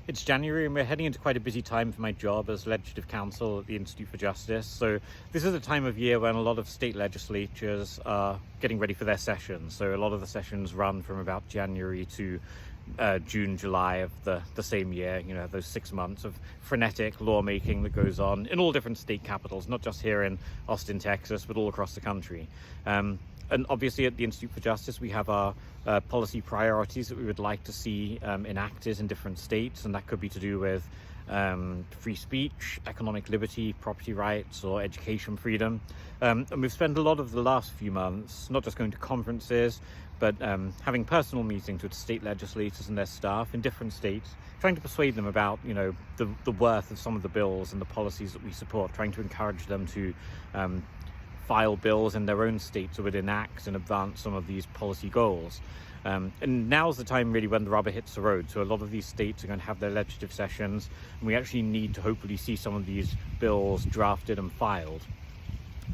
It's January and we're heading into quite a busy time for my job as Legislative Counsel at the Institute for Justice. So this is a time of year when a lot of state legislatures are getting ready for their sessions. So a lot of the sessions run from about January to June, July of the same year. You know, those 6 months of frenetic lawmaking that goes on in all different state capitals, not just here in Austin, Texas, but all across the country. And obviously at the Institute for Justice, we have our policy priorities that we would like to see enacted in different states. And that could be to do with free speech, economic liberty, property rights, or education freedom. And we've spent a lot of the last few months, not just going to conferences, but having personal meetings with state legislators and their staff in different states, trying to persuade them about, you know, the worth of some of the bills and the policies that we support, trying to encourage them to file bills in their own states that would enact and advance some of these policy goals. And now's the time really when the rubber hits the road. So a lot of these states are going to have their legislative sessions, and we actually need to hopefully see some of these bills drafted and filed.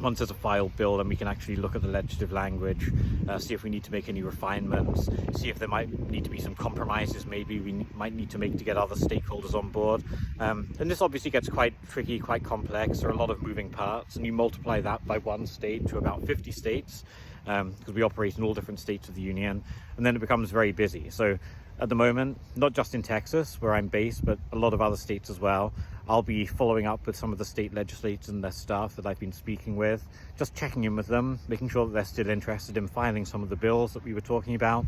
Once there's a filed bill, then we can actually look at the legislative language, see if we need to make any refinements, see if there might need to be some compromises maybe we might need to make to get other stakeholders on board. And this obviously gets quite tricky, quite complex. There are a lot of moving parts, and you multiply that by one state to about 50 states, because we operate in all different states of the union, and then it becomes very busy. So at the moment, not just in Texas, where I'm based, but a lot of other states as well, I'll be following up with some of the state legislators and their staff that I've been speaking with, just checking in with them, making sure that they're still interested in filing some of the bills that we were talking about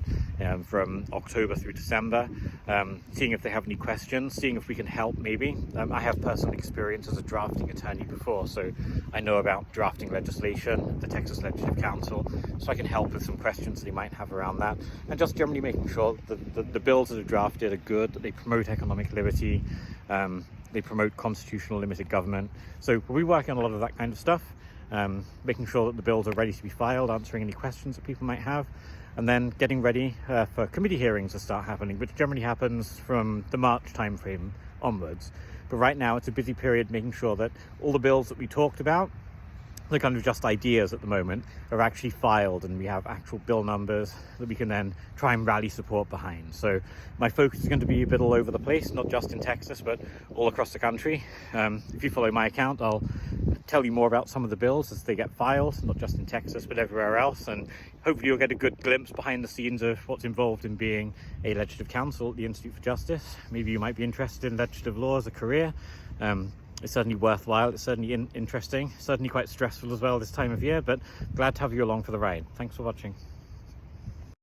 from October through December, seeing if they have any questions, seeing if we can help maybe. I have personal experience as a drafting attorney before, so I know about drafting legislation at the Texas Legislative Council, so I can help with some questions that they might have around that, and just generally making sure that the bills that are drafted are good, that they promote economic liberty, they promote constitutional limited government. So we'll be working on a lot of that kind of stuff, making sure that the bills are ready to be filed, answering any questions that people might have, and then getting ready for committee hearings to start happening, which generally happens from the March timeframe onwards. But right now it's a busy period making sure that all the bills that we talked about, they're kind of just ideas at the moment, are actually filed, and we have actual bill numbers that we can then try and rally support behind. So my focus is going to be a bit all over the place, not just in Texas, but all across the country. If you follow my account, I'll tell you more about some of the bills as they get filed, not just in Texas, but everywhere else. And hopefully you'll get a good glimpse behind the scenes of what's involved in being a legislative counsel at the Institute for Justice. Maybe you might be interested in legislative law as a career. It's certainly worthwhile, it's certainly interesting, certainly quite stressful as well this time of year, but glad to have you along for the ride. Thanks for watching.